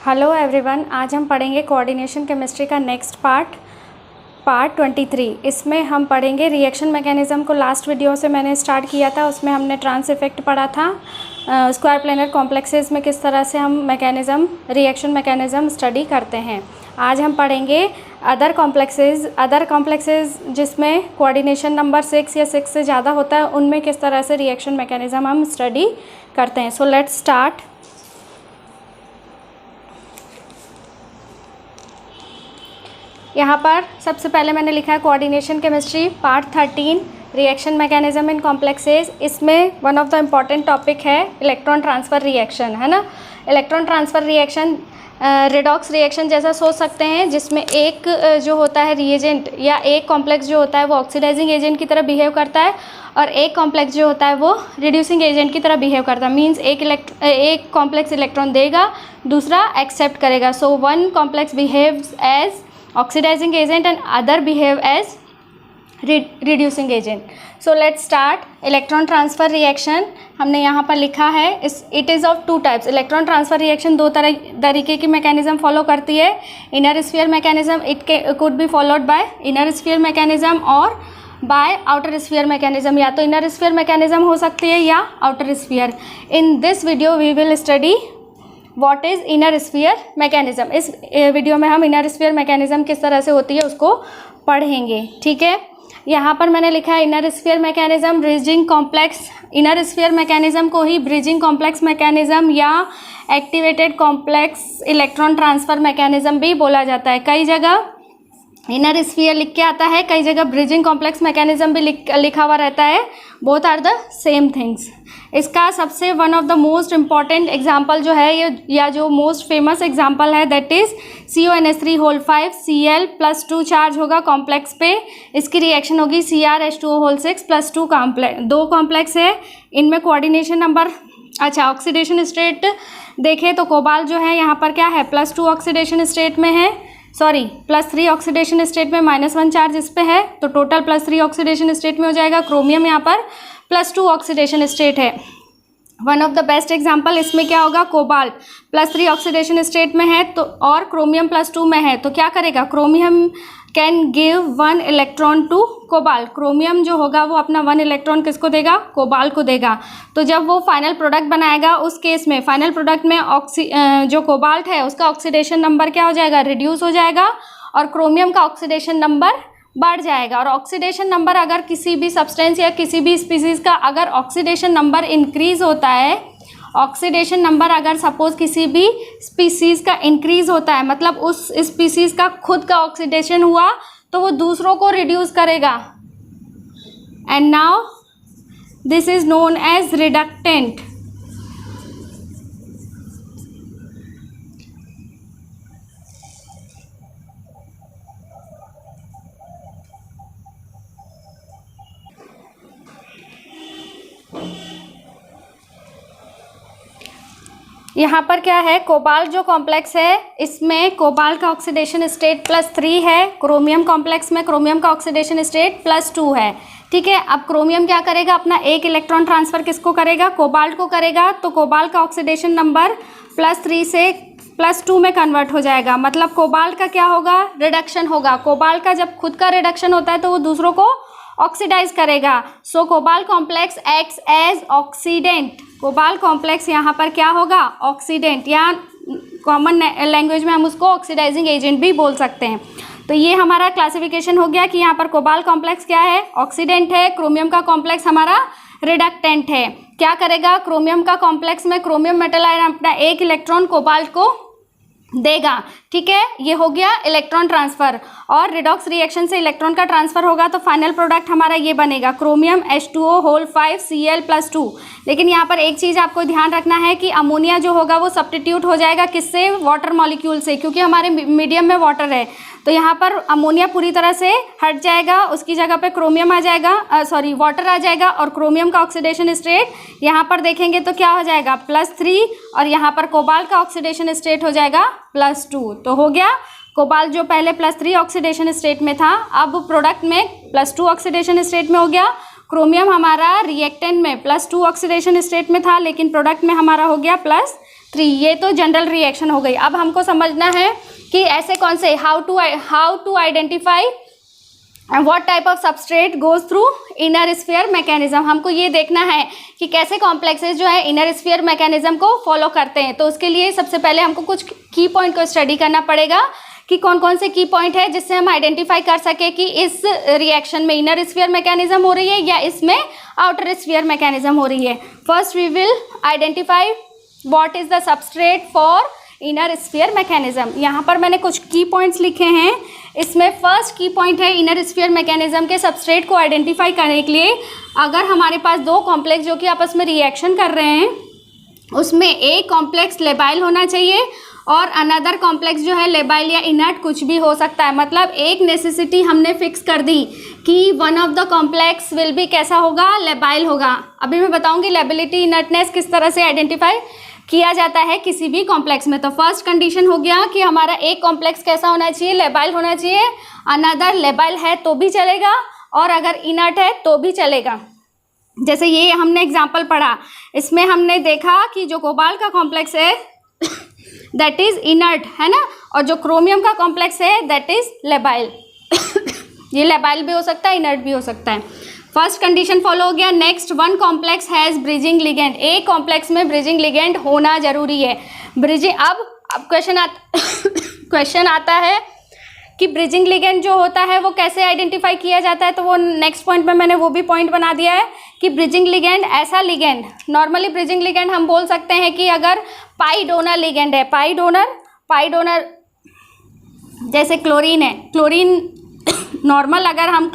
Hello everyone, आज हम पढ़ेंगे कोऑर्डिनेशन केमिस्ट्री का नेक्स्ट पार्ट 23। इसमें हम पढ़ेंगे रिएक्शन मैकेनिज़्म को। लास्ट वीडियो से मैंने स्टार्ट किया था, उसमें हमने ट्रांस इफेक्ट पढ़ा था। स्क्वायर प्लेनर कॉम्प्लेक्सेस में किस तरह से हम रिएक्शन मैकेनिज़्म स्टडी करते हैं। आज हम पढ़ेंगे अदर कॉम्प्लेक्सेस जिसमें कोऑर्डिनेशन नंबर 6 या 6 से ज़्यादा होता है, उनमें किस तरह से रिएक्शन मैकेनिज़्म हम स्टडी करते हैं। So let's start. यहाँ पर सबसे पहले मैंने लिखा है coordination chemistry part 13 reaction mechanism in complexes. इसमें one of the important topic है इलेक्ट्रॉन ट्रांसफ़र रिएक्शन, है ना। Electron transfer reaction redox reaction जैसा सोच सकते हैं, जिसमें एक जो होता है रिएजेंट या एक कॉम्प्लेक्स जो होता है वो ऑक्सीडाइजिंग एजेंट की तरह बिहेव करता है, और एक कॉम्प्लेक्स जो होता है वो रिड्यूसिंग एजेंट की तरह बिहेव करता है। मीन्स एक कॉम्प्लेक्स इलेक्ट्रॉन देगा, दूसरा एक्सेप्ट करेगा। So one complex behaves as oxidizing agent and other behave as reducing agent. So let's start. Electron transfer reaction हमने यहाँ पर लिखा है, it is of two types. Electron transfer reaction दो तरीके की मैकेनिज्म फॉलो करती है। Inner sphere mechanism, it could be followed by inner sphere mechanism और बाय आउटर स्फीयर मैकेनिज्म। या तो इनर स्फीयर मैकेनिज्म हो सकती है या outer sphere. In this video we will study what is inner sphere mechanism. इस video में हम इनर स्फीयर मैकेनिज्म किस तरह से होती है उसको पढ़ेंगे, ठीक है। यहाँ पर मैंने लिखा है inner sphere mechanism bridging complex. Inner sphere mechanism को ही ब्रिजिंग कॉम्प्लेक्स मैकेनिज्म या activated complex electron transfer mechanism भी बोला जाता है। कई जगह इनर स्फीयर लिख के आता है, कई जगह ब्रिजिंग कॉम्प्लेक्स मैकेनिज्म भी लिखा हुआ रहता है। Both are the same things. इसका सबसे one of the most important example जो है ये, या जो मोस्ट फेमस एग्जाम्पल है, that is CONH3 Cl+2 charge होगा कॉम्प्लेक्स पे। इसकी रिएक्शन होगी CrH2O6+2 कॉम्प्लेक्स। दो कॉम्प्लेक्स है, इनमें कोऑर्डिनेशन नंबर, अच्छा ऑक्सीडेशन स्टेट देखें तो कोबाल्ट जो है यहाँ पर क्या है, +2 ऑक्सीडेशन स्टेट में है, +3 ऑक्सीडेशन स्टेट में, -1 चार्ज इस पे है, तो टोटल +3 ऑक्सीडेशन स्टेट में हो जाएगा। क्रोमियम यहाँ पर +2 ऑक्सीडेशन स्टेट है। One of the best example इसमें क्या होगा, कोबाल्ट +3 ऑक्सीडेशन स्टेट में है तो, और क्रोमियम +2 में है, तो क्या करेगा, chromium can give 1 electron to cobalt. Chromium जो होगा वो अपना 1 इलेक्ट्रॉन किसको देगा, कोबाल्ट को देगा। तो जब वो फाइनल प्रोडक्ट बनाएगा, उस केस में फाइनल प्रोडक्ट में जो कोबाल्ट है उसका ऑक्सीडेशन नंबर क्या हो जाएगा, रिड्यूस हो जाएगा, और क्रोमियम का ऑक्सीडेशन नंबर बढ़ जाएगा। और ऑक्सीडेशन नंबर अगर किसी भी सब्सटेंस या किसी भी स्पीसीज़ का अगर ऑक्सीडेशन नंबर इंक्रीज़ होता है, ऑक्सीडेशन नंबर अगर सपोज किसी भी स्पीसीज़ का इंक्रीज़ होता है, मतलब उस स्पीसीज़ का खुद का ऑक्सीडेशन हुआ तो वो दूसरों को रिड्यूस करेगा। And now this is known as reductant. यहाँ पर क्या है, कोबाल्ट जो कॉम्प्लेक्स है इसमें कोबाल्ट का ऑक्सीडेशन स्टेट +3 है। क्रोमियम कॉम्प्लेक्स में क्रोमियम का ऑक्सीडेशन स्टेट +2 है, ठीक है। अब क्रोमियम क्या करेगा, अपना एक इलेक्ट्रॉन ट्रांसफ़र किसको करेगा, कोबाल्ट को करेगा, तो कोबाल्ट का ऑक्सीडेशन नंबर +3 से +2 में कन्वर्ट हो जाएगा। मतलब कोबाल्ट का क्या होगा, रिडक्शन होगा। कोबाल्ट का जब खुद का रिडक्शन होता है तो वो दूसरों को ऑक्सीडाइज करेगा। So cobalt complex acts as oxidant. Cobalt complex यहाँ पर क्या होगा, ऑक्सीडेंट, या कॉमन लैंग्वेज में हम उसको ऑक्सीडाइजिंग एजेंट भी बोल सकते हैं। तो ये हमारा क्लासिफिकेशन हो गया कि यहाँ पर कोबाल्ट कॉम्प्लेक्स क्या है, ऑक्सीडेंट है। क्रोमियम का कॉम्प्लेक्स हमारा रिडक्टेंट है। क्या करेगा, क्रोमियम का कॉम्प्लेक्स में क्रोमियम मेटल आयन अपना एक इलेक्ट्रॉन कोबाल्ट को देगा, ठीक है। ये हो गया इलेक्ट्रॉन ट्रांसफ़र। और रिडॉक्स रिएक्शन से इलेक्ट्रॉन का ट्रांसफ़र होगा तो फाइनल प्रोडक्ट हमारा ये बनेगा, क्रोमियम H2O5 Cl+2। लेकिन यहाँ पर एक चीज़ आपको ध्यान रखना है कि अमोनिया जो होगा वो सब्स्टिट्यूट हो जाएगा किससे, वाटर मॉलिक्यूल से, क्योंकि हमारे मीडियम में वाटर है। तो यहाँ पर अमोनिया पूरी तरह से हट जाएगा, उसकी जगह पे क्रोमियम आ जाएगा, वाटर आ जाएगा, और क्रोमियम का ऑक्सीडेशन स्टेट यहाँ पर देखेंगे तो क्या हो जाएगा, +3, और यहाँ पर कोबाल्ट का ऑक्सीडेशन स्टेट हो जाएगा +2। तो हो गया, कोबाल्ट जो पहले +3 ऑक्सीडेशन स्टेट में था, अब प्रोडक्ट में +2 ऑक्सीडेशन स्टेट में हो गया। क्रोमियम हमारा रिएक्टेंट में +2 ऑक्सीडेशन स्टेट में था, लेकिन प्रोडक्ट में हमारा हो गया 3। ये तो जनरल रिएक्शन हो गई। अब हमको समझना है कि ऐसे कौन से how to identify what type of substrate goes through inner sphere mechanism. हमको ये देखना है कि कैसे कॉम्प्लेक्सेस जो है इनर स्फीयर मैकेनिज्म को फॉलो करते हैं। तो उसके लिए सबसे पहले हमको कुछ की पॉइंट को स्टडी करना पड़ेगा कि कौन कौन से की पॉइंट है जिससे हम आइडेंटिफाई कर सके कि इस रिएक्शन में इनर स्फीयर मैकेनिज्म हो रही है या इसमें आउटर स्फीयर मैकेनिज्म हो रही है। First we will identify what is the substrate for inner sphere mechanism. यहाँ पर मैंने कुछ की पॉइंट्स लिखे हैं। इसमें फर्स्ट की पॉइंट है इनर स्फीयर मैकेनिज्म के सबस्ट्रेट को आइडेंटिफाई करने के लिए अगर हमारे पास दो कॉम्प्लेक्स जो कि आपस में रिएक्शन कर रहे हैं उसमें एक कॉम्प्लेक्स लेबाइल होना चाहिए और अनदर कॉम्प्लेक्स जो है लेबाइल या इनर्ट कुछ भी हो सकता है। मतलब एक नेसेसिटी हमने फिक्स कर दी कि one of the complex will B कैसा होगा, लेबाइल होगा। अभी मैं बताऊंगी लेबिलिटी इनर्टनेस किस तरह से आइडेंटिफाई किया जाता है किसी भी कॉम्प्लेक्स में। तो फर्स्ट कंडीशन हो गया कि हमारा एक कॉम्प्लेक्स कैसा होना चाहिए, लेबाइल होना चाहिए। अनदर लेबाइल है तो भी चलेगा और अगर इनर्ट है तो भी चलेगा। जैसे ये हमने एग्जाम्पल पढ़ा, इसमें हमने देखा कि जो कोबाल्ट का कॉम्प्लेक्स है दैट इज इनर्ट है ना, और जो क्रोमियम का कॉम्प्लेक्स है दैट इज लेबाइल। ये लेबाइल भी हो सकता है, इनर्ट भी हो सकता है। फर्स्ट कंडीशन फॉलो हो गया। Next, one complex has bridging ligand. एक कॉम्प्लेक्स में ब्रिजिंग लिगेंड होना जरूरी है। ब्रिजिंग अब क्वेश्चन आता है कि ब्रिजिंग लिगेंड जो होता है वो कैसे आइडेंटिफाई किया जाता है। तो वो नेक्स्ट पॉइंट में मैंने वो भी पॉइंट बना दिया है कि ब्रिजिंग लिगेंड ऐसा लिगेंड, नॉर्मली ब्रिजिंग लिगेंड हम बोल सकते हैं कि अगर पाई डोनर लिगेंड है, पाई डोनर जैसे क्लोरीन है, क्लोरीन नॉर्मल अगर हम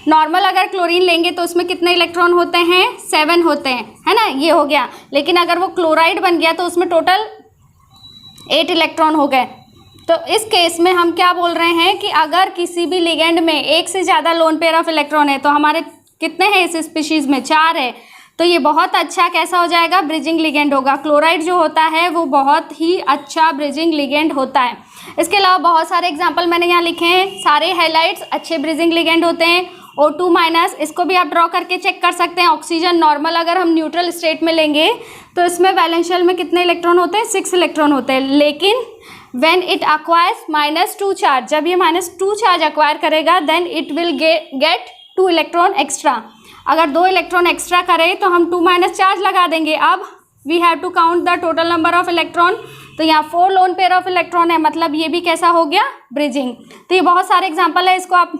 नॉर्मल अगर क्लोरीन लेंगे तो उसमें कितने इलेक्ट्रॉन होते हैं, 7 होते हैं, है ना, ये हो गया। लेकिन अगर वो क्लोराइड बन गया तो उसमें टोटल 8 इलेक्ट्रॉन हो गए। तो इस केस में हम क्या बोल रहे हैं कि अगर किसी भी लिगेंड में एक से ज़्यादा लोन पेयर ऑफ इलेक्ट्रॉन है, तो हमारे कितने हैं इस स्पीशीज़ में, 4 है, तो ये बहुत अच्छा कैसा हो जाएगा, ब्रिजिंग लिगेंड होगा। क्लोराइड जो होता है वो बहुत ही अच्छा ब्रिजिंग लिगेंड होता है। इसके अलावा बहुत सारे एग्जाम्पल मैंने यहाँ लिखे हैं। सारे हाइलाइट्स अच्छे ब्रिजिंग लिगेंड होते हैं। O2- इसको भी आप ड्रॉ करके चेक कर सकते हैं। ऑक्सीजन नॉर्मल अगर हम न्यूट्रल स्टेट में लेंगे तो इसमें वैलेंस शेल में कितने इलेक्ट्रॉन होते हैं, 6 इलेक्ट्रॉन होते हैं। लेकिन व्हेन इट एक्वायर्स -2 चार्ज, जब ये -2 चार्ज एक्वायर करेगा then it will get 2 electron extra. अगर 2 इलेक्ट्रॉन एक्स्ट्रा करे तो हम 2- चार्ज लगा देंगे। अब we have to count the total number of electron. तो यहाँ 4 लोन पेयर ऑफ इलेक्ट्रॉन है, मतलब ये भी कैसा हो गया, ब्रिजिंग। तो ये बहुत सारे एग्जाम्पल है, इसको आप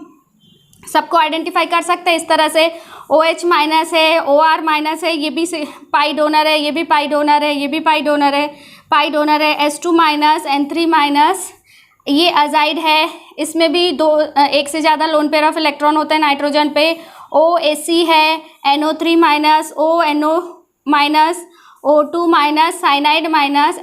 सबको आइडेंटिफाई कर सकते हैं इस तरह से। OH- है, OR- है, ये भी पाई डोनर है, ये भी पाई डोनर है, ये भी पाई डोनर है, पाई डोनर है। S2- N3-, ये अजाइड है, इसमें भी एक से ज़्यादा लोन पेयर ऑफ इलेक्ट्रॉन होते हैं नाइट्रोजन पे। OAC है, NO3-, ONO-, O2-, cyanide-,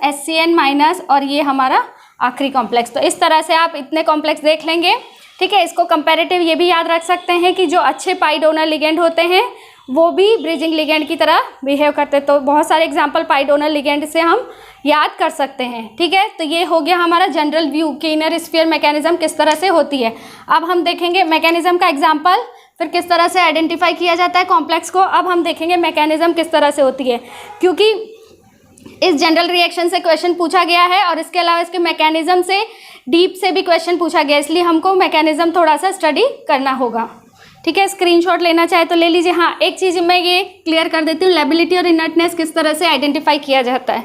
SCN-, और ये हमारा आखिरी कॉम्प्लेक्स। तो इस तरह से आप इतने कॉम्प्लेक्स देख लेंगे, ठीक है। इसको कंपैरेटिव ये भी याद रख सकते हैं कि जो अच्छे पाई डोनर लिगेंड होते हैं वो भी ब्रिजिंग लिगेंड की तरह बिहेव करते हैं। तो बहुत सारे एग्जांपल पाई डोनर लिगेंड से हम याद कर सकते हैं, ठीक है। तो ये हो गया हमारा जनरल व्यू कि इनर स्फीयर मैकेनिज्म किस तरह से होती है। अब हम देखेंगे मैकेनिज्म का एग्जाम्पल, फिर किस तरह से आइडेंटिफाई किया जाता है कॉम्प्लेक्स को। अब हम देखेंगे मैकेनिज्म किस तरह से होती है, क्योंकि इस जनरल रिएक्शन से क्वेश्चन पूछा गया है और इसके अलावा इसके मैकेनिज्म से डीप से भी क्वेश्चन पूछा गया, इसलिए हमको मैकेनिज्म थोड़ा सा स्टडी करना होगा, ठीक है। स्क्रीनशॉट लेना चाहे तो ले लीजिए। हाँ, एक चीज़ मैं ये क्लियर कर देती हूँ, लेबिलिटी और इनर्टनेस किस तरह से आइडेंटिफाई किया जाता है।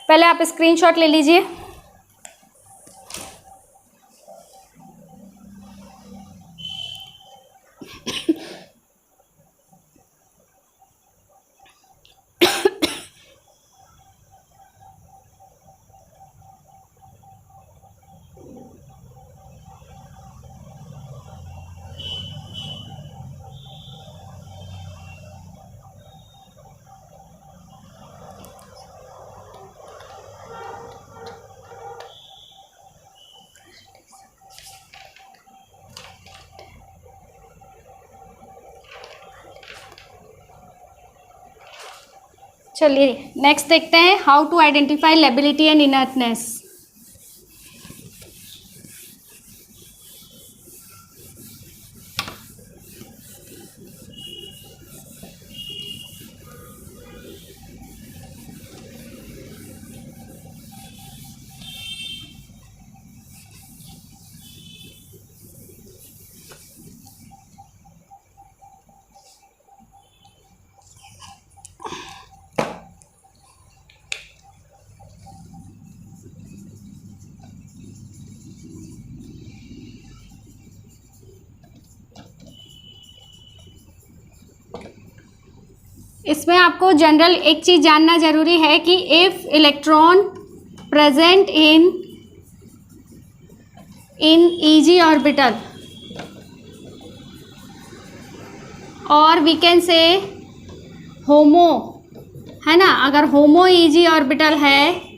पहले आप स्क्रीनशॉट ले लीजिए। चलिए नेक्स्ट देखते हैं, how to identify lability and inertness. इसमें आपको जनरल एक चीज़ जानना जरूरी है कि if electron present in EG orbital और वी कैन से होमो, है ना, अगर होमो ईजी ऑर्बिटल है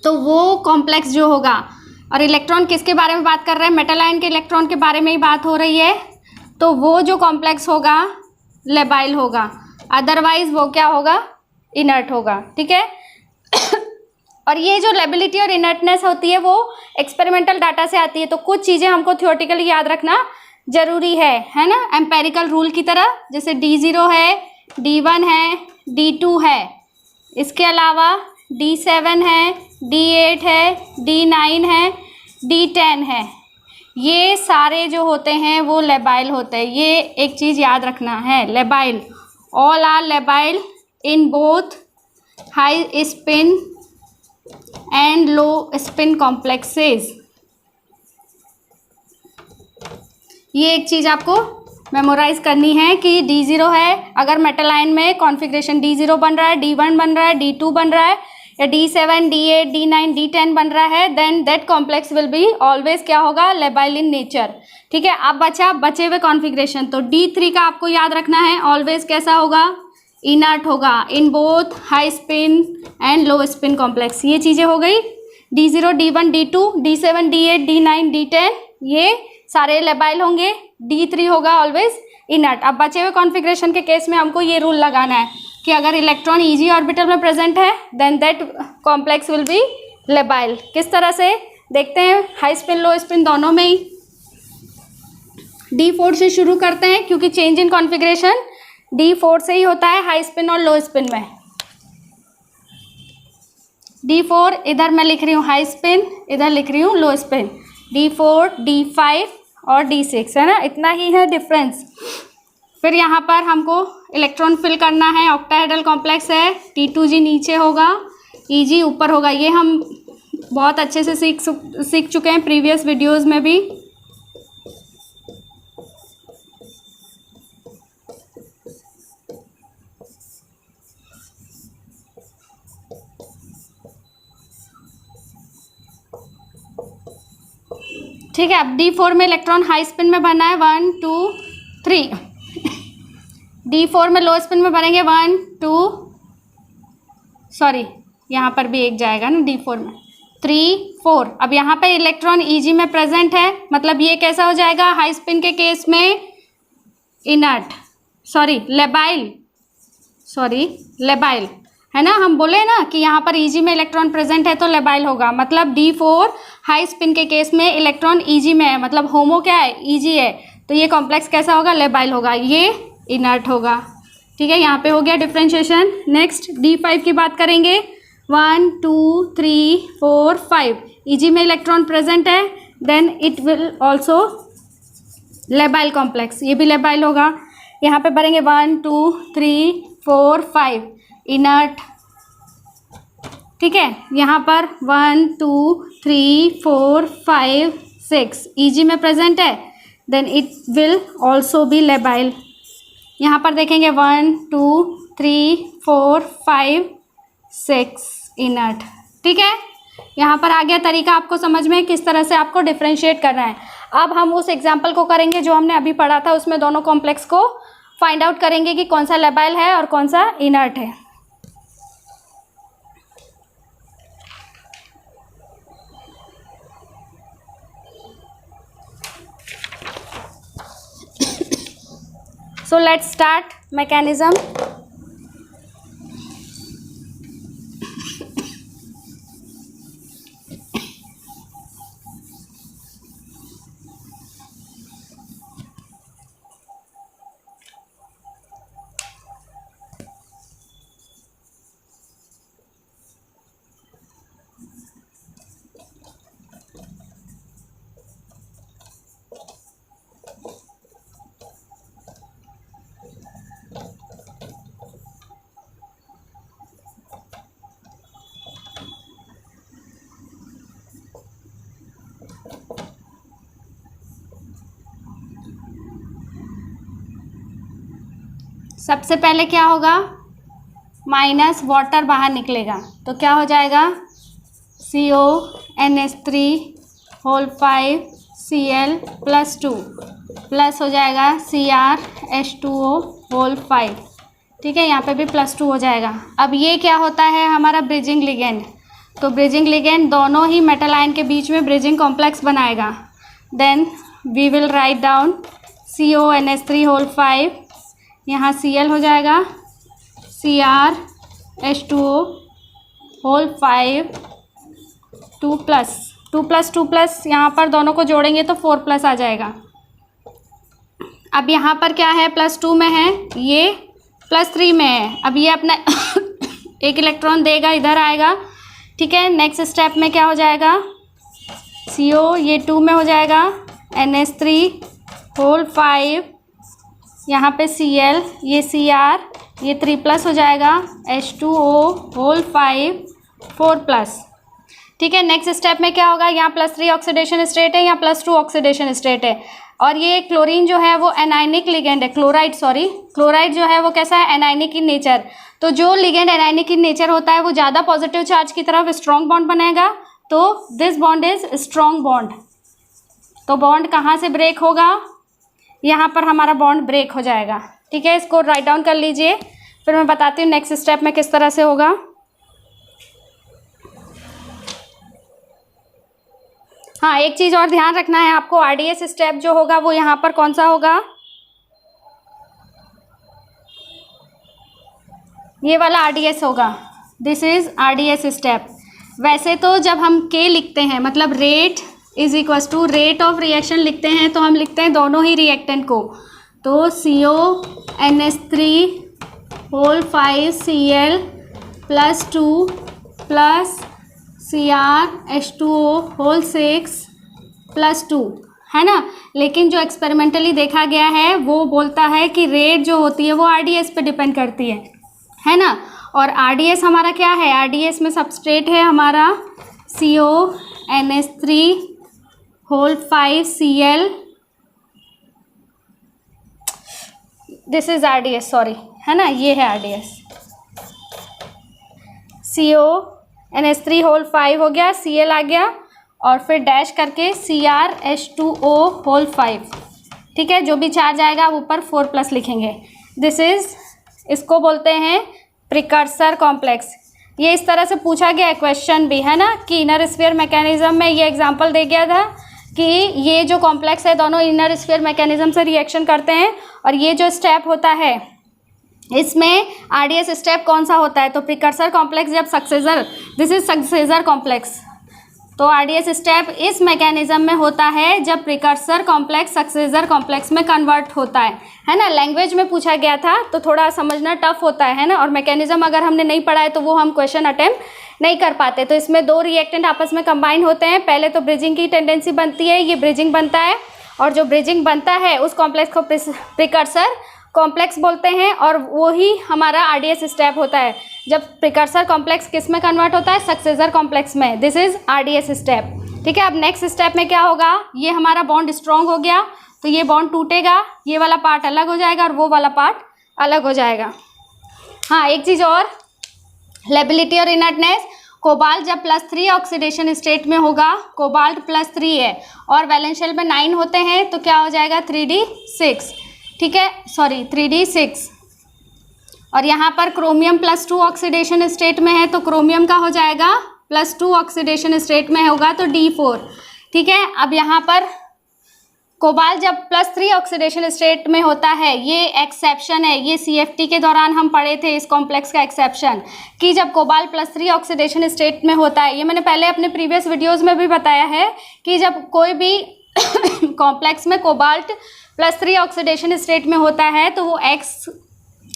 तो वो कॉम्प्लेक्स जो होगा, और इलेक्ट्रॉन किसके बारे में बात कर रहे हैं, मेटल आयन के इलेक्ट्रॉन के बारे में ही बात हो रही है, तो वो जो कॉम्प्लेक्स होगा लेबाइल होगा, अदरवाइज वो क्या होगा, इनर्ट होगा। ठीक है। और ये जो लेबिलिटी और इनर्टनेस होती है वो एक्सपेरिमेंटल डाटा से आती है, तो कुछ चीज़ें हमको थियोरेटिकली याद रखना जरूरी है ना, एम्पेरिकल रूल की तरह, जैसे D0 है, D1 है, D2 है, इसके अलावा D7 है, D8 है, D9 है, D10 है, ये सारे जो होते हैं वो लेबाइल होते हैं। ये एक चीज़ याद रखना है, labile, all are labile in both high spin and low spin complexes. ये एक चीज़ आपको मेमोराइज करनी है कि D0 है, अगर मेटल आयन में कॉन्फ़िगरेशन D0 बन रहा है, D1 बन रहा है, D2 बन रहा है, या D7, D8, D9, D10 बन रहा है, then that complex will be always क्या होगा, लेबाइल इन नेचर। ठीक है। अब बचे हुए कॉन्फ़िगरेशन, तो D3 का आपको याद रखना है, ऑलवेज कैसा होगा, इनर्ट होगा इन both high spin and low spin complex. ये चीज़ें हो गई, D0, D1, D2, D7, D8, D9, D10 ये सारे लेबाइल होंगे, D3 होगा ऑलवेज इनर्ट। अब बचे हुए कॉन्फ़िगरेशन के केस में हमको ये रूल लगाना है कि अगर इलेक्ट्रॉन ईजी ऑर्बिटल में प्रेजेंट है then that complex will be labile. किस तरह से देखते हैं, हाई स्पिन लो स्पिन दोनों में ही। D4 से शुरू करते हैं क्योंकि चेंज इन कॉन्फ़िगरेशन D4 से ही होता है हाई स्पिन और लो स्पिन में। D4 इधर मैं लिख रही हूँ हाई स्पिन, इधर लिख रही हूँ लो स्पिन, D4, D5 और D6, है ना, इतना ही है डिफरेंस। फिर यहाँ पर हमको इलेक्ट्रॉन फिल करना है, ऑक्टाहेड्रल कॉम्प्लेक्स है, T2G नीचे होगा, EG ऊपर होगा। ये हम बहुत अच्छे से सीख चुके हैं प्रीवियस वीडियोस में भी। ठीक है। अब D4 में इलेक्ट्रॉन हाई स्पिन में भरना है 1 2 3, D4 में लो स्पिन में भरेंगे 1 2, सॉरी यहाँ पर भी एक जाएगा ना D4 में, 3 4। अब यहाँ पे इलेक्ट्रॉन EG में प्रेजेंट है, मतलब ये कैसा हो जाएगा, हाई स्पिन के केस में इनर्ट, लेबाइल, है ना। हम बोले ना कि यहाँ पर EG में इलेक्ट्रॉन प्रेजेंट है तो लेबाइल होगा, मतलब D4 हाई स्पिन के केस में इलेक्ट्रॉन EG में है, मतलब होमो क्या है, EG है, तो ये कॉम्प्लेक्स कैसा होगा, लेबाइल होगा, ये इनर्ट होगा। ठीक है, यहाँ पे हो गया डिफ्रेंशिएशन। नेक्स्ट D5 की बात करेंगे, 1 2 3 4 5, EG में इलेक्ट्रॉन प्रेजेंट है, then it will also labile complex, ये भी लेबाइल होगा। यहाँ पे भरेंगे 1 2 3 4 5, इनर्ट। ठीक है, यहाँ पर 1 2 3 4 5 6 EG में प्रेजेंट है, then it will also be labile. यहाँ पर देखेंगे 1 2 3 4 5 6 इनर्ट। ठीक है, यहाँ पर आ गया तरीका आपको समझ में किस तरह से आपको डिफ्रेंशिएट करना है। अब हम उस एग्जाम्पल को करेंगे जो हमने अभी पढ़ा था, उसमें दोनों कॉम्प्लेक्स को फाइंड आउट करेंगे कि कौन सा लेबाइल है और कौन सा इनर्ट है। So let's start mechanism. सबसे पहले क्या होगा, माइनस वाटर बाहर निकलेगा तो क्या हो जाएगा, CONH3 प्लस 2 प्लस हो जाएगा CrH2O5। ठीक है, यहाँ पे भी प्लस 2 हो जाएगा। अब ये क्या होता है हमारा ब्रिजिंग लिगेंड, तो ब्रिजिंग लिगेंड दोनों ही मेटल आयन के बीच में ब्रिजिंग कॉम्प्लेक्स बनाएगा। Then we will write down CONH3 यहाँ Cl हो जाएगा CrH2O5 2 प्लस यहाँ पर दोनों को जोड़ेंगे तो 4 प्लस आ जाएगा। अब यहाँ पर क्या है, प्लस 2 में है, ये प्लस 3 में है। अब ये अपना एक इलेक्ट्रॉन देगा, इधर आएगा। ठीक है, नेक्स्ट स्टेप में क्या हो जाएगा, CO ये 2 में हो जाएगा, NH3 यहाँ पे Cl ये Cr ये 3 प्लस हो जाएगा, H2O 4 प्लस। ठीक है, नेक्स्ट स्टेप में क्या होगा, यहाँ +3 ऑक्सीडेशन स्टेट है, यहाँ +2 ऑक्सीडेशन स्टेट है। और ये क्लोरीन जो है वो एनाइनिक लिगेंड है, क्लोराइड जो है वो कैसा है, एनाइनिक इन नेचर। तो जो लिगेंड एनाइनिक इन नेचर होता है वो ज़्यादा पॉजिटिव चार्ज की तरफ स्ट्रॉन्ग बॉन्ड बनाएगा, तो this bond is strong bond. तो बॉन्ड कहाँ से ब्रेक होगा, यहाँ पर हमारा बॉन्ड ब्रेक हो जाएगा। ठीक है, इसको राइट डाउन कर लीजिए, फिर मैं बताती हूँ नेक्स्ट स्टेप में किस तरह से होगा। हाँ, एक चीज़ और ध्यान रखना है आपको, RDS स्टेप जो होगा वो यहाँ पर कौन सा होगा, ये वाला RDS होगा। This is RDS step. वैसे तो जब हम K लिखते हैं, मतलब rate is equals to rate of reaction लिखते हैं, तो हम लिखते हैं दोनों ही रिएक्टेंट को, तो CONH3 Cl plus 2 plus CrH2O 6 plus 2, है ना। लेकिन जो एक्सपेरिमेंटली देखा गया है वो बोलता है कि रेट जो होती है वो RDS पे डिपेंड करती है ना। और RDS हमारा क्या है, RDS में सबस्ट्रेट है हमारा CONH3 Cl, this is RDS, sorry, है ना, ये है RDS। CONH3 हो गया, Cl आ गया, और फिर डैश करके CrH2O 5। ठीक है, जो भी चार्ज आएगा आप ऊपर 4 प्लस लिखेंगे। दिस इज, इसको बोलते हैं प्रिकर्सर कॉम्प्लेक्स। ये इस तरह से पूछा गया क्वेश्चन भी, है ना, कि इनर स्फीयर मैकेनिज्म में ये एग्जांपल दे गया था कि ये जो कॉम्प्लेक्स है दोनों इनर स्फीयर मैकेनिज्म से रिएक्शन करते हैं, और ये जो स्टेप होता है इसमें RDS स्टेप कौन सा होता है, तो प्रिकर्सर कॉम्प्लेक्स जब successor, this is successor complex. तो RDS स्टेप इस मैकेनिज्म में होता है जब प्रिकर्सर कॉम्प्लेक्स सक्सेसर कॉम्प्लेक्स में कन्वर्ट होता है ना। लैंग्वेज में पूछा गया था तो थोड़ा समझना टफ होता है ना, और मैकेनिज्म अगर हमने नहीं पढ़ा है तो वो हम क्वेश्चन अटेम्प्ट नहीं कर पाते। तो इसमें दो रिएक्टेंट आपस में कंबाइन होते हैं, पहले तो ब्रिजिंग की टेंडेंसी बनती है, ये ब्रिजिंग बनता है, और जो ब्रिजिंग बनता है उस कॉम्प्लेक्स को प्रिकर्सर कॉम्प्लेक्स बोलते हैं, और वो ही हमारा RDS स्टेप होता है जब प्रिकर्सर कॉम्प्लेक्स किस में कन्वर्ट होता है, सक्सेसर कॉम्प्लेक्स में। This is RDS step. ठीक है, अब नेक्स्ट स्टेप में क्या होगा, ये हमारा बॉन्ड स्ट्रॉन्ग हो गया तो ये बॉन्ड टूटेगा, ये वाला पार्ट अलग हो जाएगा और वो वाला पार्ट अलग हो जाएगा। हाँ, एक चीज़ और, लेबिलिटी और इनर्टनेस, कोबाल्ट जब +3 ऑक्सीडेशन स्टेट में होगा, कोबाल्ट +3 है और वैलेंस शेल में 9 होते हैं, तो क्या हो जाएगा 3d6। ठीक है, सॉरी 3d6। और यहाँ पर क्रोमियम +2 ऑक्सीडेशन स्टेट में है, तो क्रोमियम का हो जाएगा +2 ऑक्सीडेशन स्टेट में होगा तो d4। ठीक है, अब यहाँ पर कोबाल्ट जब +3 ऑक्सीडेशन स्टेट में होता है, ये एक्सेप्शन है, ये CFT के दौरान हम पढ़े थे इस कॉम्प्लेक्स का एक्सेप्शन, कि जब कोबाल्ट +3 ऑक्सीडेशन स्टेट में होता है, ये मैंने पहले अपने प्रीवियस वीडियोस में भी बताया है कि जब कोई भी कॉम्प्लेक्स में कोबाल्ट +3 ऑक्सीडेशन स्टेट में होता है तो वो X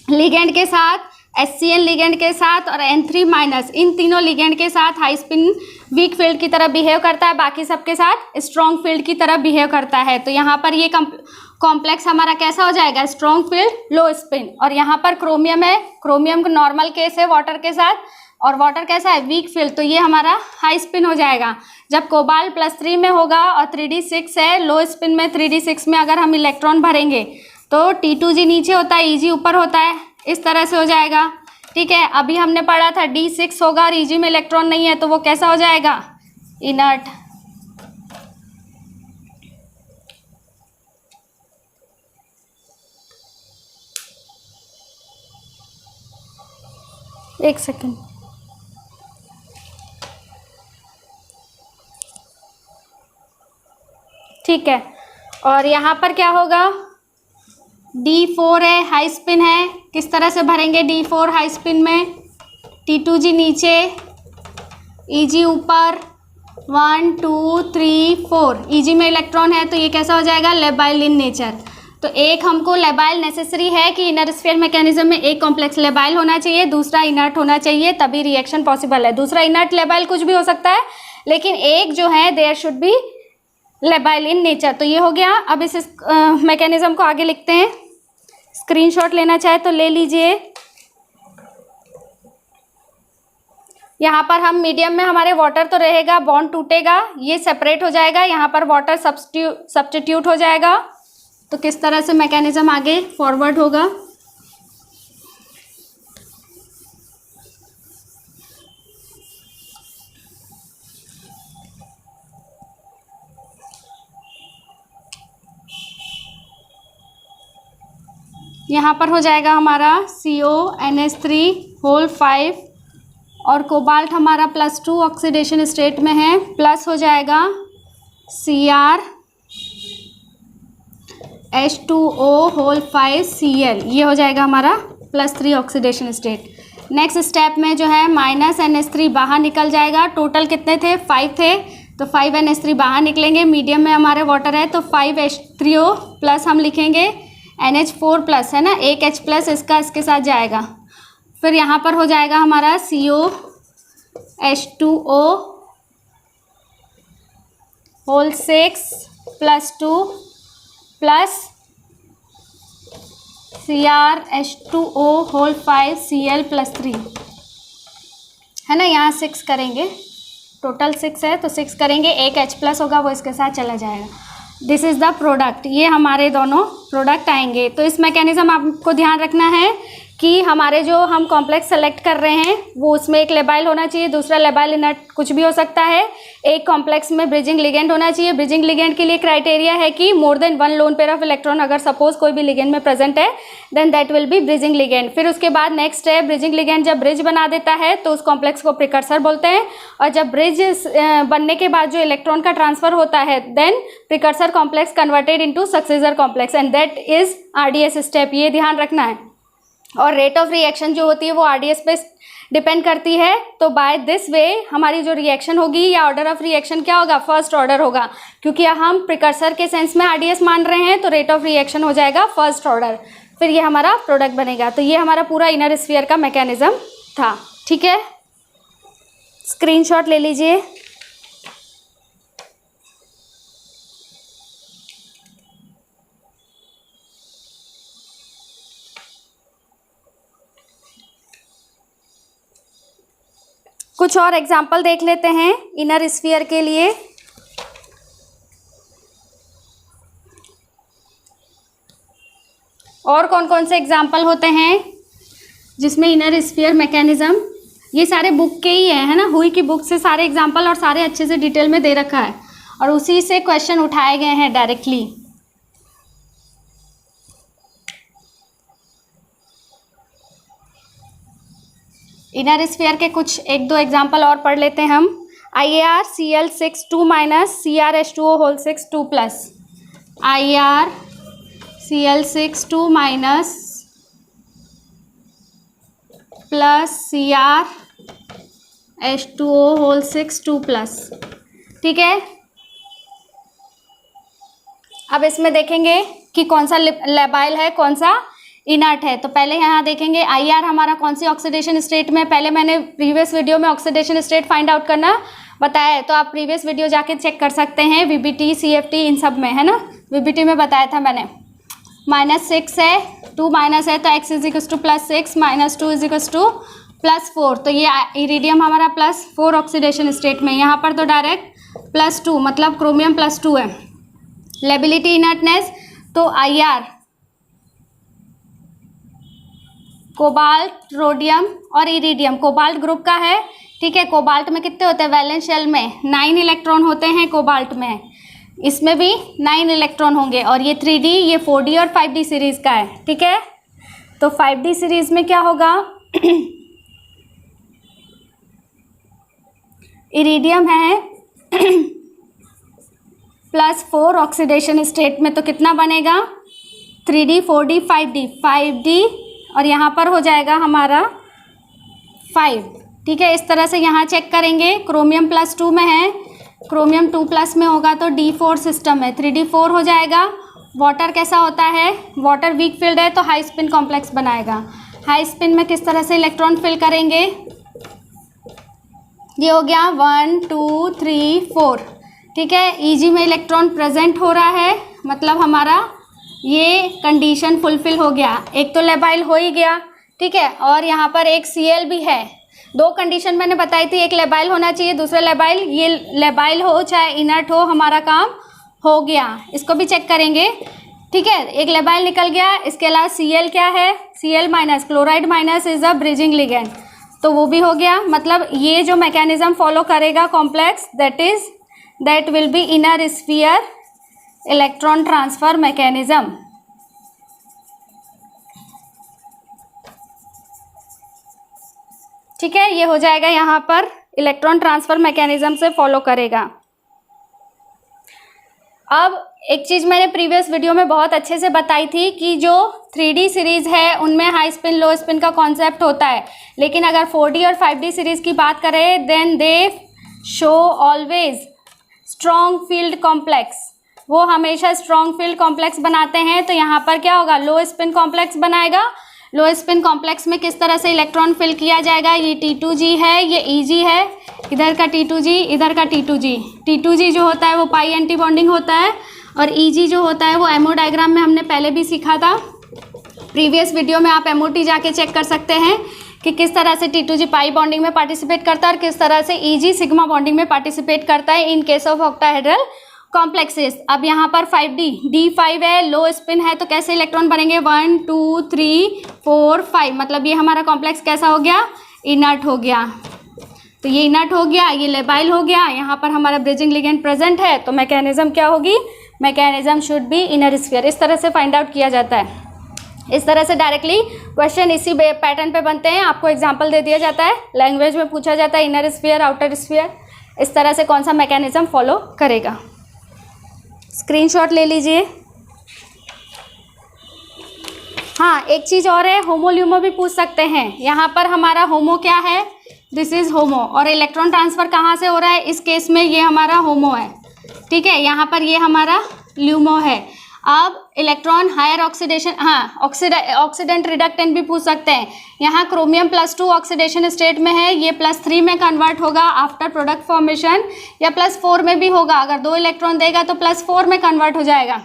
लिगेंड के साथ, HCl लिगेंड के साथ और N3- इन तीनों लिगेंड के साथ हाई स्पिन वीक फील्ड की तरह बिहेव करता है, बाकी सबके साथ स्ट्रॉन्ग फील्ड की तरह बिहेव करता है। तो यहाँ पर ये कॉम्प्लेक्स हमारा कैसा हो जाएगा, स्ट्रॉन्ग फील्ड लो स्पिन। और यहाँ पर क्रोमियम है, क्रोमियम का नॉर्मल केस है वाटर के साथ, और वाटर कैसा है, वीक फील्ड, तो ये हमारा हाई स्पिन हो जाएगा। जब कोबाल्ट +3 में होगा और 3d6 है, लो स्पिन में 3d6 में अगर हम इलेक्ट्रॉन भरेंगे तो T2G नीचे होता है, Eg ऊपर होता है, इस तरह से हो जाएगा। ठीक है, अभी हमने पढ़ा था D6 होगा और Eg में इलेक्ट्रॉन नहीं है तो वो कैसा हो जाएगा, इनर्ट। एक सेकेंड, ठीक है। और यहाँ पर क्या होगा, D4 है, हाई स्पिन है, किस तरह से भरेंगे D4 हाई स्पिन में, T2G नीचे, Eg ऊपर, 1 2 3 4, Eg में इलेक्ट्रॉन है तो ये कैसा हो जाएगा, लेबाइल इन नेचर। तो एक हमको लेबाइल नेसेसरी है कि इनर स्फीयर मैकेनिज्म में एक कॉम्प्लेक्स लेबाइल होना चाहिए, दूसरा इनर्ट होना चाहिए, तभी रिएक्शन पॉसिबल है। दूसरा इनर्ट लेबाइल कुछ भी हो सकता है, लेकिन एक जो है there should be labile in nature. तो ये हो गया। अब इस मैकेनिज्म को आगे लिखते हैं। स्क्रीनशॉट लेना चाहे तो ले लीजिए। यहाँ पर हम मीडियम में हमारे वाटर तो रहेगा, बॉन्ड टूटेगा, ये सेपरेट हो जाएगा, यहाँ पर वाटर सब्स्टिट्यूट हो जाएगा। तो किस तरह से मैकेनिज्म आगे फॉरवर्ड होगा, यहाँ पर हो जाएगा हमारा CONH3 होल 5 और कोबाल्ट हमारा +2 ऑक्सीडेशन स्टेट में है, प्लस हो जाएगा CrH2O होल 5 Cl, ये हो जाएगा हमारा +3 ऑक्सीडेशन स्टेट। नेक्स्ट स्टेप में जो है -NH3 बाहर निकल जाएगा। टोटल कितने थे, 5 थे, तो 5 NH3 बाहर निकलेंगे। मीडियम में हमारे वाटर है तो 5 H3O प्लस हम लिखेंगे, NH4 प्लस है ना, एक H प्लस इसका इसके साथ जाएगा। फिर यहाँ पर हो जाएगा हमारा COH2O whole 6 +2 plus CrH2O whole 5 Cl +3 है ना, यहाँ 6 करेंगे, टोटल 6 है तो 6 करेंगे, एक H प्लस होगा वो इसके साथ चला जाएगा। दिस इज़ द प्रोडक्ट, ये हमारे दोनों प्रोडक्ट आएंगे। तो इस मैकेनिज्म आपको ध्यान रखना है कि हमारे जो हम कॉम्प्लेक्स सेलेक्ट कर रहे हैं वो उसमें एक लेबाइल होना चाहिए, दूसरा लेबाइल इनर्ट कुछ भी हो सकता है, एक कॉम्प्लेक्स में ब्रिजिंग लिगेंड होना चाहिए। ब्रिजिंग लिगेंड के लिए क्राइटेरिया है कि more than 1 lone pair of electron अगर सपोज कोई भी लिगेंड में प्रेजेंट है then that will be bridging ligand. फिर उसके बाद नेक्स्ट है ब्रिजिंग लिगेंड जब ब्रिज बना देता है तो उस कॉम्प्लेक्स को प्रिकर्सर बोलते हैं, और जब ब्रिज बनने के बाद जो इलेक्ट्रॉन का ट्रांसफर होता है then precursor complex converted into successor complex and that is RDS step, ये ध्यान रखना है। और रेट ऑफ रिएक्शन जो होती है वो RDS पे डिपेंड करती है। तो बाय दिस वे हमारी जो रिएक्शन होगी या ऑर्डर ऑफ रिएक्शन क्या होगा, फर्स्ट ऑर्डर होगा, क्योंकि हम प्रिकर्सर के सेंस में RDS मान रहे हैं तो रेट ऑफ रिएक्शन हो जाएगा फर्स्ट ऑर्डर, फिर ये हमारा प्रोडक्ट बनेगा। तो ये हमारा पूरा इनर स्फीयर का मैकेनिज्म था। ठीक है, स्क्रीनशॉट ले लीजिए। कुछ और एग्जाम्पल देख लेते हैं इनर स्फीयर के लिए। और कौन कौन से एग्जाम्पल होते हैं जिसमें इनर स्फीयर मैकेनिज्म, ये सारे बुक के ही है ना, हुई की बुक से सारे एग्जाम्पल और सारे अच्छे से डिटेल में दे रखा है और उसी से क्वेश्चन उठाए गए हैं डायरेक्टली। इनर स्फीयर के कुछ 1-2 एग्जाम्पल और पढ़ लेते हैं हम। IAR Cl6 2 minus CrH2O whole 6 2 plus, IAR Cl6 2 minus plus CrH2O whole 6 2 plus. ठीक है, अब इसमें देखेंगे कि कौन सा लेबाइल है कौन सा इनर्ट है। तो पहले यहाँ देखेंगे IR हमारा कौन सी ऑक्सीडेशन स्टेट में, पहले मैंने प्रीवियस वीडियो में ऑक्सीडेशन स्टेट फाइंड आउट करना बताया है तो आप प्रीवियस वीडियो जाके चेक कर सकते हैं, VBT CFT इन सब में है ना, VBT में बताया था मैंने। -6 है, 2 माइनस है तो x = +6 -2 = +4, तो ये इरिडियम हमारा +4 ऑक्सीडेशन स्टेट में, यहाँ पर तो डायरेक्ट +2 मतलब क्रोमियम +2 है। लेबिलिटी इनर्टनेस तो IR कोबाल्ट, रोडियम और इरिडियम कोबाल्ट ग्रुप का है, ठीक है। कोबाल्ट में कितने होते हैं, वैलेंस शेल में 9 इलेक्ट्रॉन होते हैं कोबाल्ट में, इसमें भी 9 इलेक्ट्रॉन होंगे। और ये 3D, ये 4D और 5D सीरीज़ का है, ठीक है। तो 5D सीरीज़ में क्या होगा, इरिडियम है +4 ऑक्सीडेशन स्टेट में, तो कितना बनेगा 3D 4D 5D और यहाँ पर हो जाएगा हमारा 5, ठीक है। इस तरह से यहाँ चेक करेंगे, क्रोमियम +2 में है, क्रोमियम 2+ में होगा तो D4 सिस्टम है, 3D4 हो जाएगा। वाटर कैसा होता है, वाटर वीक फील्ड है तो हाई स्पिन कॉम्प्लेक्स बनाएगा। हाई स्पिन में किस तरह से इलेक्ट्रॉन फिल करेंगे, ये हो गया 1 2 3 4, ठीक है। Eg में इलेक्ट्रॉन प्रेजेंट हो रहा है, मतलब हमारा ये कंडीशन फुलफिल हो गया। एक तो लेबाइल हो ही गया, ठीक है, और यहाँ पर एक Cl भी है। 2 कंडीशन मैंने बताई थी, एक लेबाइल होना चाहिए, दूसरा लेबाइल, ये लेबाइल हो चाहे इनर्ट हो, हमारा काम हो गया। इसको भी चेक करेंगे, ठीक है। एक लेबाइल निकल गया, इसके अलावा Cl क्या है, Cl-, chloride minus is a bridging ligand, तो वो भी हो गया। मतलब ये जो मैकेनिज्म फॉलो करेगा complex, that will B inner sphere electron transfer mechanism, ठीक है। ये हो जाएगा यहाँ पर इलेक्ट्रॉन ट्रांसफर मैकेनिज्म से फॉलो करेगा। अब एक चीज़ मैंने प्रीवियस वीडियो में बहुत अच्छे से बताई थी कि जो 3D सीरीज़ है उनमें हाई स्पिन लो स्पिन का कॉन्सेप्ट होता है, लेकिन अगर 4D और 5D सीरीज़ की बात करें then they show always strong field complex, वो हमेशा स्ट्रॉन्ग फील्ड कॉम्प्लेक्स बनाते हैं। तो यहाँ पर क्या होगा, लो स्पिन कॉम्प्लेक्स बनाएगा। लो स्पिन कॉम्प्लेक्स में किस तरह से इलेक्ट्रॉन फिल किया जाएगा, ये T2G है, ये Eg है, इधर का T2G, इधर का T2G। T2G जो होता है वो पाई एंटी बॉन्डिंग होता है, और Eg जो होता है वो एमओ डायग्राम में हमने पहले भी सीखा था प्रीवियस वीडियो में। आप MOT जाके चेक कर सकते हैं कि किस तरह से T2G पाई बॉन्डिंग में पार्टिसिपेट करता है और किस तरह से Eg सिग्मा बॉन्डिंग में पार्टिसिपेट करता है in case of octahedral complexes. अब यहाँ पर 5D, D5 है, लो स्पिन है, तो कैसे इलेक्ट्रॉन बनेंगे 1 2 3 4 5, मतलब ये हमारा कॉम्प्लेक्स कैसा हो गया, इनर्ट हो गया। तो ये इनर्ट हो गया, ये लेबाइल हो गया, यहाँ पर हमारा ब्रिजिंग लिगेंड प्रेजेंट है, तो मैकेनिज्म क्या होगी, mechanism should be inner sphere. इस तरह से फाइंड आउट किया जाता है। इस तरह से डायरेक्टली क्वेश्चन इसी पैटर्न पे बनते हैं। आपको एग्जांपल दे दिया जाता है, लैंग्वेज में पूछा जाता है इनर स्फीयर, आउटर स्फीयर, इस तरह से कौन सा मैकेनिज्म फॉलो करेगा। स्क्रीनशॉट ले लीजिए। हाँ, एक चीज़ और है, होमो ल्यूमो भी पूछ सकते हैं। यहाँ पर हमारा होमो क्या है, दिस इज होमो, और इलेक्ट्रॉन ट्रांसफ़र कहाँ से हो रहा है, इस केस में ये हमारा होमो है, ठीक है। यहाँ पर ये हमारा ल्यूमो है। अब इलेक्ट्रॉन हायर ऑक्सीडेशन, हाँ ऑक्सीडेंट रिडक्टेंट भी पूछ सकते हैं। यहाँ क्रोमियम +2 ऑक्सीडेशन स्टेट में है, ये +3 में कन्वर्ट होगा आफ्टर प्रोडक्ट फॉर्मेशन, या +4 में भी होगा। अगर 2 इलेक्ट्रॉन देगा तो +4 में कन्वर्ट हो जाएगा।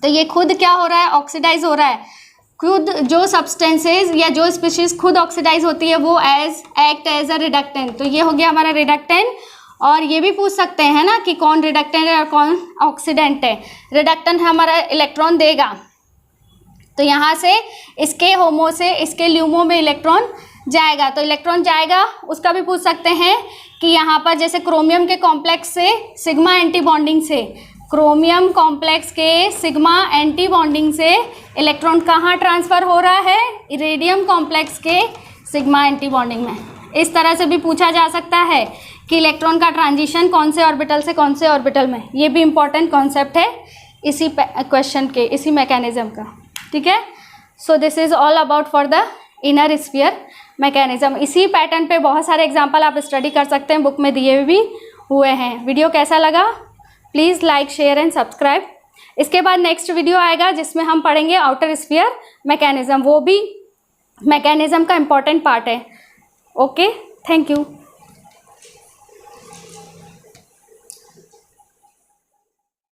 तो ये खुद क्या हो रहा है, ऑक्सीडाइज हो रहा है। खुद जो सब्सटेंसेज या जो स्पीशीज खुद ऑक्सीडाइज होती है वो एक्ट एज अ रिडक्टेंट। तो ये हो गया हमारा रिडक्टेंट। और ये भी पूछ सकते हैं ना कि कौन रिडक्टेंट है और कौन ऑक्सीडेंट है। रिडक्टेंट हमारा इलेक्ट्रॉन देगा, तो यहाँ से इसके होमो से इसके ल्यूमो में इलेक्ट्रॉन जाएगा, तो इलेक्ट्रॉन जाएगा। उसका भी पूछ सकते हैं कि यहाँ पर जैसे क्रोमियम के कॉम्प्लेक्स से सिग्मा एंटी बॉन्डिंग से, क्रोमियम कॉम्प्लेक्स के सिग्मा एंटी बॉन्डिंग से इलेक्ट्रॉन कहाँ ट्रांसफ़र हो रहा है, इरेडियम कॉम्प्लेक्स के सिग्मा एंटी बॉन्डिंग में। इस तरह से भी पूछा जा सकता है कि इलेक्ट्रॉन का ट्रांजिशन कौन से ऑर्बिटल से कौन से ऑर्बिटल में। ये भी इम्पॉर्टेंट कॉन्सेप्ट है इसी क्वेश्चन के, इसी मैकेनिज्म का, ठीक है। So this is all about for the inner sphere mechanism. इसी पैटर्न पे बहुत सारे एग्जांपल आप स्टडी कर सकते हैं, बुक में दिए भी हुए हैं। वीडियो कैसा लगा please like share and subscribe. इसके बाद नेक्स्ट वीडियो आएगा जिसमें हम पढ़ेंगे आउटर स्फीयर मैकेनिज्म, वो भी मैकेनिज्म का इम्पॉर्टेंट पार्ट है। Okay, thank you.